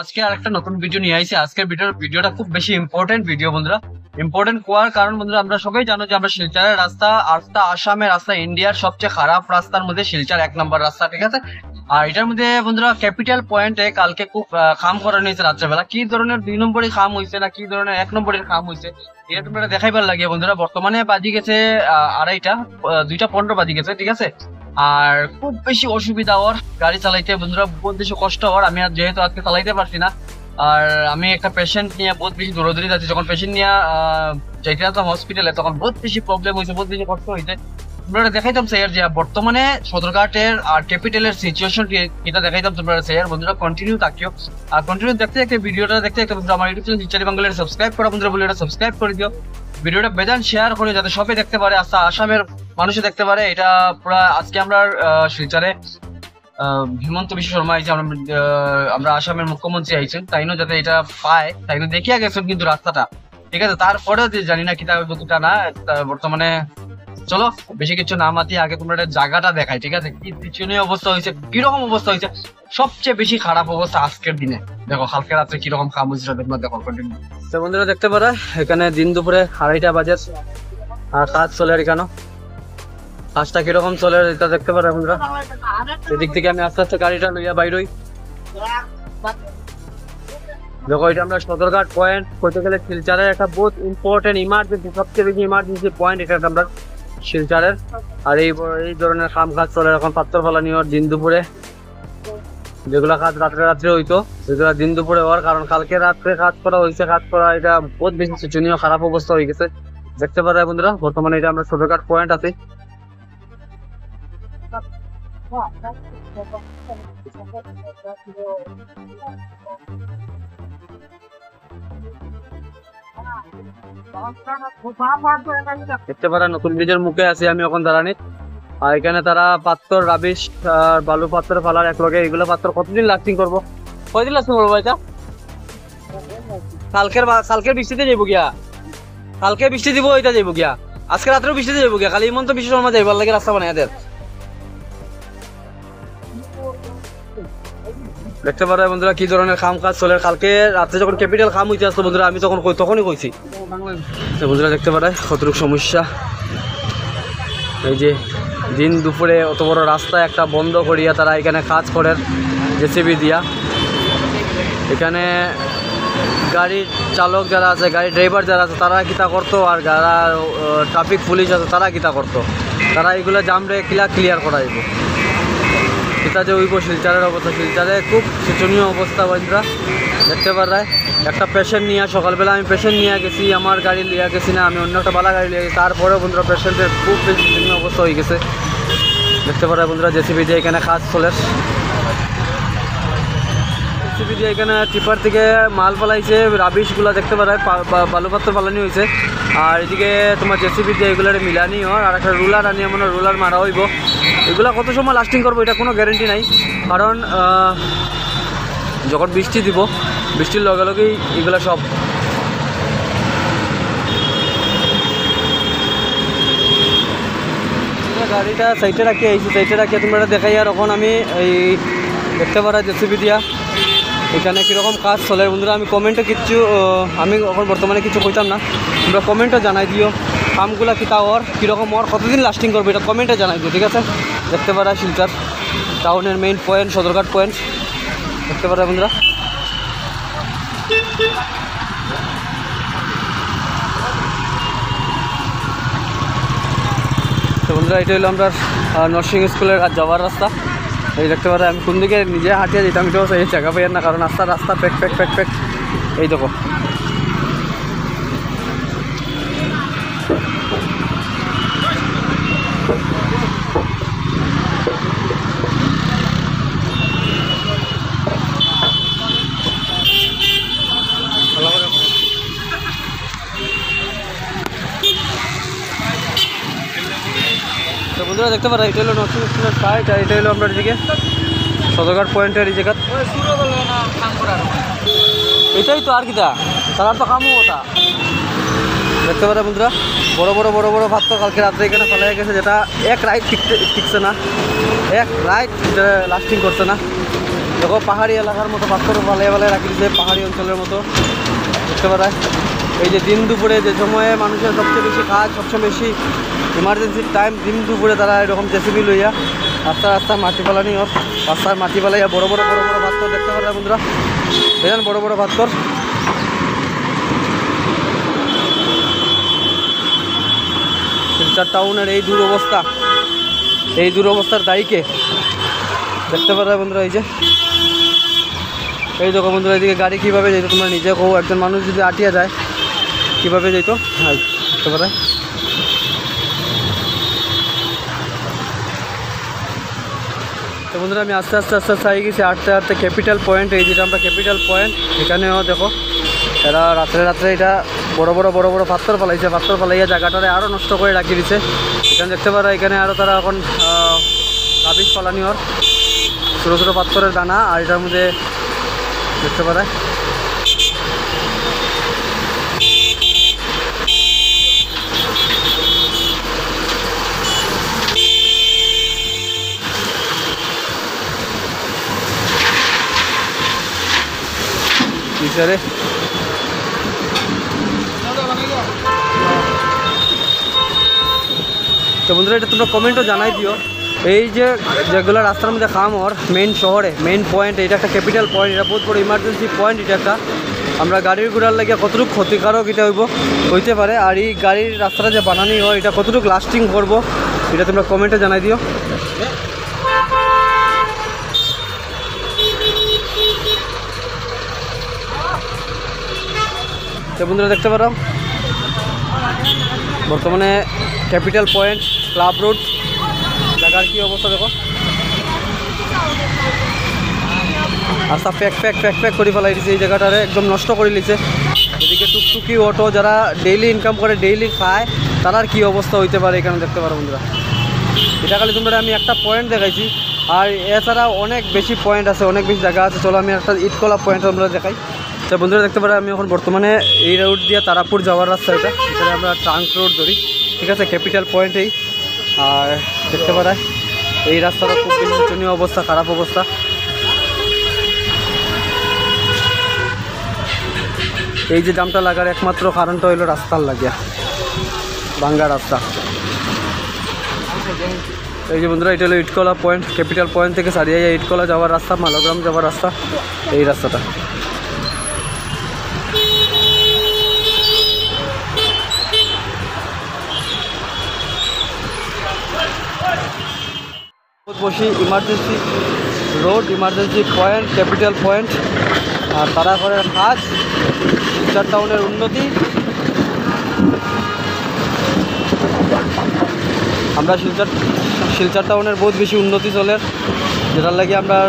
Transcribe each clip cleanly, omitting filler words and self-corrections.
আজকে আরেকটা নতুন ভিডিও নিয়ে আইছি। আজকের ভিডিওটা খুব বেশি ইম্পর্টেন্ট ভিডিও বন্ধুরা। ইম্পর্টেন্ট হওয়ার কারণ বন্ধুরা, আমরা সবাই জানো যে আমরা শিলচরের রাস্তা আসামের রাস্তা, ইন্ডিয়ার সবচেয়ে খারাপ রাস্তার মধ্যে শিলচর 1 নম্বর রাস্তা, ঠিক আছে। আর এটার মধ্যে বন্ধুরা ক্যাপিটাল পয়েন্টে কালকে খুব খাম করানো হয়েছে রাত্রেবেলা। কি ধরনের 2 নম্বরের খাম হয়েছে না কি ধরনের 1 নম্বরের খাম হয়েছে এটা তোমরা দেখাইবার লাগে বন্ধুরা। বর্তমানে বাজি গেছে 2:30, 2:15 বাজি গেছে, ঠিক আছে। আর খুব বেশি অসুবিধা ওর গাড়ি চালাইতে বন্ধুরা, বহুত বেশি কষ্ট ওর। আমি আর যেহেতু আজকে চালাইতে পারছি না, আর আমি একটা পেশেন্ট নিয়ে বহুত বেশি দৌড়াদৌড়ি যাচ্ছি। যখন পেশেন্ট নিয়ে যাইতে যেতাম হসপিটালে তখন বহুত বেশি প্রবলেম হয়েছে, বহুত বেশি কষ্ট হয়েছে। তোমরা দেখাইতাম স্যার যে বর্তমানে সদরঘাটের আর ক্যাপিটালের সিচুয়েশন এটা দেখাইতাম তোমরা স্যার। বন্ধুরা কন্টিনিউ থাকিও, আর কন্টিনিউ দেখতে ভিডিওটা দেখতে বন্ধুরা আমার ইউটিউব চ্যানেল শিলচর বাংলার সাবস্ক্রাইব করা বন্ধুরা, বলে এটা সাবস্ক্রাইব করে দিও। ভিডিওটা বেদান শেয়ার করে যাতে সবাই দেখতে পারে, আসামের মানুষে দেখতে পারে। এটা পুরা আজকে আমরা শিলচরে হিমন্ত বিশ্ব শর্মা আইছে, আমরা আসামের মুখ্যমন্ত্রী আইছেন, তাইনো যাতে এটা পায় তাইনো দেখিয়া গেছেন কিন্তু রাস্তাটা, ঠিক আছে। তারপরেও জানি না কিতা কতটা না। বর্তমানে চলো বেশি কিছু না মাতি, আগে তোমরা একটা জায়গাটা দেখাই, ঠিক আছে। কি পিছনীয় অবস্থা হয়েছে, কিরকম অবস্থা হয়েছে, সবচেয়ে বেশি খারাপ অবস্থা আজকের দিনে। দেখো কালকে রাত্রে কিরকম খাম হয়েছিল তোমরা দেখো কন্টিনিউ। তো বন্ধুরা দেখতে পারো এখানে দিন দুপুরে 2:30 বাজে আর কাজ চলে। এখানে কাজটা কিরকম চলে এটা দেখতে পারো বন্ধুরা। এদিক থেকে আমি আস্তে আস্তে গাড়িটা লইয়া বাইরই। দেখো এটা আমরা সদরঘাট পয়েন্ট করতে গেলে শিলচরের একটা বহুত ইম্পর্টেন্ট ইমার্জেন্সি, সবচেয়ে বেশি ইমার্জেন্সি পয়েন্ট এটা আমরা শিলচরের। আর এই ধরনের কাম কাজ চলে এখন পাত্তর ফালানি ওর দিন দুপুরে, যেগুলা কাজ রাত্রে হইতো সেগুলা দিন দুপুরে হওয়ার কারণ কালকে রাত্রে কাজ করা হয়েছে। কাজ করা এটা বহুত বেশি শোচনীয় খারাপ অবস্থা হয়ে গেছে দেখতে পারো বন্ধুরা। বর্তমানে এটা আমরা সদরঘাট পয়েন্ট আছে। দেখতে পারা নতুন ব্রিজের মুখে আছে আমি এখন দাঁড়ানি। আর এখানে তারা পাথর রাবিশ আর বালু পাথর ফালার এক লগে, এগুলো পাথর কতদিন লাস্টিং করবো, কয়দিন লাস্টিং করবো এটা? কালকের বৃষ্টিতে যাইব গিয়া, কালকে বৃষ্টি দিব এটা যাইব গিয়া, আজকে রাত্রেও বৃষ্টিতে যাইব গিয়া। খালি হিমন্ত বিশ্ব শর্মা যাইবার লাগে রাস্তা বানাই এদের। দেখতে পারো বন্ধুরা কি ধরনের কাম কাজ চলে। কালকে রাত্রে যখন ক্যাপিটাল কাম হইতে আসতো বন্ধুরা, আমি তখনই কইছি বন্ধুরা। দেখতে পারে কতটুকু সমস্যা। এই যে দিন দুপুরে অত বড় রাস্তা একটা বন্ধ করিয়া তারা এখানে কাজ করে জেসিবি দিয়া। এখানে গাড়ির চালক যারা আছে, গাড়ি ড্রাইভার যারা আছে তারা কিতা করতো, আর যারা ট্রাফিক পুলিশ আছে তারা কিতা করতো, তারা এগুলো জামরে ক্লিয়ার করা যাইব। এটা যে ওইব শিলচরের অবস্থা, শিলচরে খুব শোচনীয় অবস্থা বন্ধুরা দেখতে পারায়। একটা পেশেন্ট নিয়ে সকালবেলা আমি পেশেন্ট নিয়ে গেছি, আমার গাড়ি লিয়া গেছি না, আমি অন্য একটা বালা গাড়ি লিয়ে গেছি। তারপরেও বন্ধুরা পেশেন্টের খুব বেশি শোচনীয় অবস্থা হয়ে গেছে দেখতে পারায় বন্ধুরা। জেসিবি দিয়ে এখানে কাজ চলে, জেসিবি দিয়ে এখানে টিপার থেকে মাল পালাইছে, রাবিশগুলো দেখতে পারায় বালুপাত্র পালানি হয়েছে। আর এদিকে তোমার জেসিবি দিয়ে এগুলোর মিলানি হয়, আর একটা রুলার আনিয়ে মনে রুলার মারা হইব। এগুলো কত সময় লাস্টিং করবো এটা কোনো গ্যারেন্টি নাই, কারণ যখন বৃষ্টি দিব বৃষ্টির লগে লগেই এগুলো সব গাড়িটা সাইডে রাখিয়ে আইছি, সাইডে রাখিয়ে তোমরা দেখাই। আর এখন আমি এই দেখতে পারা জেসিবি দিয়া এখানে কীরকম কাজ চলে বন্ধুরা। আমি কমেন্টে আমি এখন বর্তমানে কিছু কইতাম না, তোমরা কমেন্টে জানাই দিও কামগুলা কিতা ওর কীরকম ওর কতদিন লাস্টিং করবে এটা কমেন্টে জানাই দিও, ঠিক আছে। দেখতে পারা শিলচর টাউনের মেইন পয়েন্ট সদরঘাট পয়েন্ট দেখতে পারা বন্ধুরা। তো বন্ধুরা এটা হলো আমরা নার্সিং স্কুলের যাওয়ার রাস্তা। এই দেখতে পারে আমি কোন দিকে নিজে হাঁটিয়ে যেতাম এটাও সেই জায়গা পাই না, কারণ রাস্তা প্যাক এই দেখো। তো বন্ধুরা দেখতে পারা এটা হলো নতুন স্কুলের সাইড, আর এটা হলো আমরা এদিকে সদরঘাট পয়েন্টের এই জায়গা। এটাই তো আর কিটা তার তো কামও ওটা দেখতে পারা বন্ধুরা। বড় বড় পাত্র কালকে রাত্রে এখানে ফেলা গেছে, যেটা এক রাইট ঠিকছে না, এক রাইট লাস্টিং করছে না। দেখো পাহাড়ি এলাকার মতো পাথর ভালাই ভালাই রাখি দিচ্ছে, পাহাড়ি অঞ্চলের মতো দেখতে পারা। এই যে দিন দুপুরে যে সময়ে মানুষের সবচেয়ে বেশি কাজ, সবচেয়ে বেশি ইমার্জেন্সির টাইম, দিন দুপুরে তারা এরকম জেসিবি লইয়া রাস্তা মাটি ফালানি ওর রাস্তার মাটি ফালাইয়া বড় বড় পাথর দেখতে পারা বন্ধুরা, দেখেন বড় বড় পাথর। শিলচর টাউনের এই দুরবস্থার দায়ীকে দেখতে পারা বন্ধুরা। এই দেখো বন্ধুরা, এদিকে গাড়ি কীভাবে যেত তোমরা নিজে কো, একজন মানুষ যদি আটিয়া যায় কীভাবে যেত, হ্যাঁ দেখতে পারা। তো বন্ধুরা আমি আস্তে আস্তে আগে গেছি হাঁটতে ক্যাপিটাল পয়েন্ট। এই যেটা আমরা ক্যাপিটাল পয়েন্ট, এখানেও দেখো এরা রাত্রে এটা বড় বড় পাথর ফালাইয়া জায়গাটারে আরও নষ্ট করে রাখি দিছে। এখানে দেখতে পারা এখানে আরও তারা এখন রাবিশ ফালানি ওর ছোটো ছোটো পাথরের দানা, আর এটার মধ্যে দেখতে পারা বিচারে। তো বন্ধুরা এটা তোমরা কমেন্টও জানাই দিও, এই যেগুলো রাস্তার মধ্যে খাম ওর মেইন শহরে মেইন পয়েন্ট, এটা একটা ক্যাপিটাল পয়েন্ট, এটা বহুত বড় ইমার্জেন্সি পয়েন্ট। এটা একটা আমরা গাড়ির ঘোড়ার লাগে কতটুকু ক্ষতিকারক এটা হইতে পারে, আর এই গাড়ির রাস্তাটা যে বানানি হয় এটা কতটুকু লাস্টিং করবো এটা তোমরা কমেন্টে জানাই দিও। তো বন্ধুরা দেখতে পারো বর্তমানে ক্যাপিটাল পয়েন্ট ক্লাব রোড জায়গার কী অবস্থা দেখো, রাস্তা প্যাক করে ফেলাই দিছে, এই জায়গাটারে একদম নষ্ট করে নিছে। এদিকে টুকটুকি অটো যারা ডেইলি ইনকাম করে ডেইলি খায় তারার কী অবস্থা হইতে পারে এখানে দেখতে পারো বন্ধুরা। এটা খালি তোমরা আমি একটা পয়েন্ট দেখাইছি, আর এছাড়া অনেক বেশি পয়েন্ট আছে, অনেক বেশি জায়গা আছে। চলো আমি একটা ইটকলা পয়েন্ট আমরা দেখাই। তো বন্ধুরা দেখতে পারো আমি এখন বর্তমানে এই রোড দিয়ে তারাপুর যাওয়ার রাস্তা, এখানে আমরা ট্রাঙ্ক রোড ধরি, ঠিক আছে ক্যাপিটাল পয়েন্টেই। আর দেখতে পারা এই রাস্তাটা খুব বেশি শোচনীয় অবস্থা, খারাপ অবস্থা। এই যে জামটা লাগার একমাত্র কারণটা হইলো রাস্তার লাগিয়া, ভাঙ্গা রাস্তা। এই যে বন্ধুরা এটা হলো ইটকলা পয়েন্ট, ক্যাপিটাল পয়েন্ট থেকে সারিয়ে ইটকলা যাওয়ার রাস্তা, মালগ্রাম যাওয়ার রাস্তা, এই রাস্তাটা। বসি emergency road, emergency point, capital point, আর তারা করে কাজ শিলচর টাউনের উন্নতি। আমরা শিলচর টাউনের বহুত বেশি উন্নতি চলে, যেটার লাগে আমরা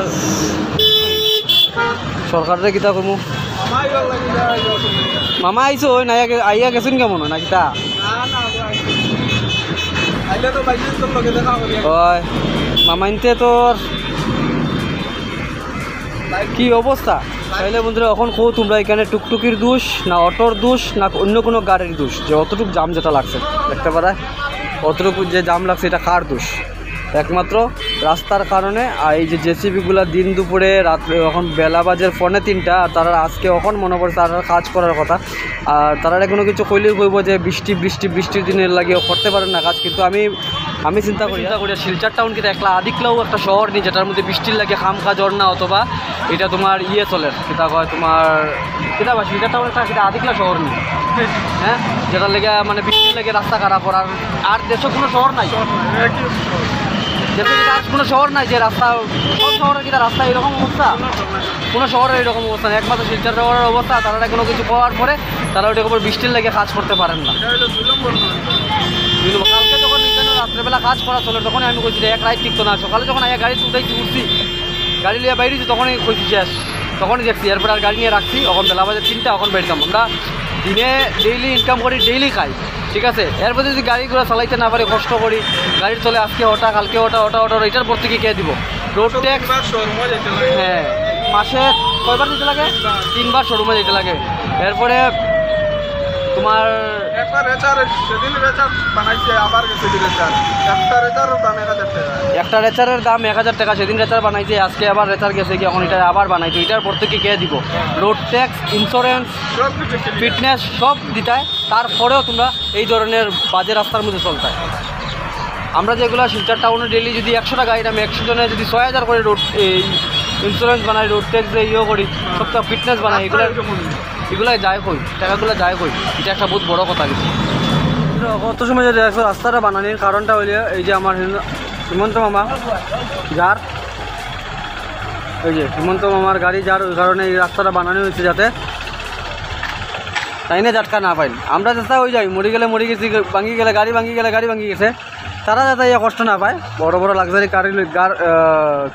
সরকারের কিতা করবো। মামা আইসো না আইয়া গেছেন কেমন না কিতা হয় মামাইনতে তোর কি অবস্থা তাইলে বন্ধুরা এখন কো তোমরা এখানে টুকটুকির দোষ না অটোর দোষ না অন্য কোনো গাড়ির দোষ, যে অতটুকু জাম যেটা লাগছে দেখতে পারা, অতটুকু যে জাম লাগছে এটা কার দোষ? একমাত্র রাস্তার কারণে। আর এই যে জেসিবিগুলো দিন দুপুরে রাত্রে এখন বেলা বাজের 3:45 আর তারা আজকে এখন মনে পড়ছে তারা কাজ করার কথা, আর তারা কোনো কিছু কইলেই কইব যে বৃষ্টির দিনের লাগে করতে পারেন না কাজ। কিন্তু আমি চিন্তা করি শিলচর টাউন কিন্তু একলা আদিকলাও একটা শহর নেই যেটার মধ্যে বৃষ্টির লাগে খাম কাজ না, অথবা এটা তোমার চলে কিতা কয় তোমার কিতা বা শিলচর টাউন একটা সেটা আদিকলা শহর নেই, হ্যাঁ, যেটার লেগে মানে বৃষ্টির লাগে রাস্তা খারাপ করার। আর দেশে কোনো শহর নাই, কোনো শহর নাই যে রাস্তা, সব শহরের কিনা রাস্তা এরকম অবস্থা, কোনো শহরের এরকম অবস্থা নেই, একমাত্র শিলচর শহরের অবস্থা। তারা কোনো কিছু পাওয়ার পরে তারা ওইটার উপর বৃষ্টির লেগে কাজ করতে পারেন না। কালকে যখন এখানে রাত্রেবেলা কাজ করা চলে তখনই আমি কইছি এক রাত টিকতো না, সকালে যখন আগে গাড়ি উঠছি গাড়ি নিয়ে বাইরেছি তখনই কইছি শেষ, তখনই দেখছি। এরপর আর গাড়ি নিয়ে রাখছি, এখন বেলা বাজে 3টা, এখন বেরতাম। আমরা দিনে ডেইলি ইনকাম করি, ডেইলি খাই, ঠিক আছে। এরপর যদি গাড়িগুলো চালাইতে না পারি, কষ্ট করি, গাড়ির চলে আজকে ওটা কালকে ওটা এটার পর থেকে কে দিব? রোড ট্যাক্স, হ্যাঁ, মাসে কয়বার দিতে লাগে? 3বার শোরুমে যেতে লাগে। এরপরে তোমার একটা রেচার সেদিন রেচার বানাইছে আবার গেছে রেচার একটা রেচার দাম 1000 টাকা একটা রেচারের দাম 1000 টাকা, সেদিন রেচার বানাইছে, আজকে আবার রেচার গেছে কি এখন এটা আবার বানাইছে, এটার পর থেকে কে দিব? রোড ট্যাক্স, ইন্স্যুরেন্স, সব কিছু clear। ফিটনেস সব দিতায়, তারপরেও তোমরা এই ধরনের বাজে রাস্তার মধ্যে চলতায়। আমরা যেগুলো শিলচর টাউনে ডেলি যদি 100 টাকা এটা আমি 100 জনে যদি 6000 করে রোড এই ইন্স্যুরেন্স বানাই, রোড ট্যাক্স ইয়েও করি, সবটা ফিটনেস বানাই, এগুলো যায় কই, টাকাগুলো যায় কই? এটা একটা বহুত বড় কথা কিন্তু। কত সময় যদি দেখো রাস্তাটা বানানির কারণটা হইলে এই যে আমার হিমন্ত মামা যার, এই যে হিমন্ত মামার গাড়ি যার, ওই কারণে এই রাস্তাটা বানানো হয়েছে যাতে তাই না ঝাটকা না পাই। আমরা চেষ্টা হয়ে যাই, মরি গেলে মরি গেছি, ভাঙি গেলে গাড়ি ভাঙি গেলে গাড়ি ভাঙি গেছে, তারা যাতে ইয়ে কষ্ট না পায়, বড় বড় লাক্সারি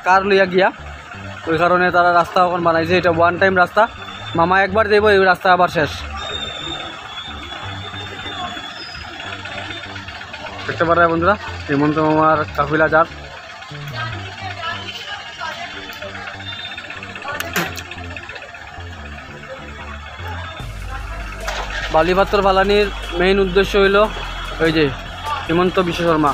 কার লইয়া গিয়া, ওই কারণে তারা রাস্তা এখন বানাইছে। এটা ওয়ান টাইম রাস্তা, মামা একবার দেব, এই রাস্তা আবার শেষ। দেখতে পারে বন্ধুরা হিমন্ত মামার কাফিলা যার। বালিপাত্র ফালানির মেইন উদ্দেশ্য হইল ওই যে হিমন্ত বিশ্ব শর্মা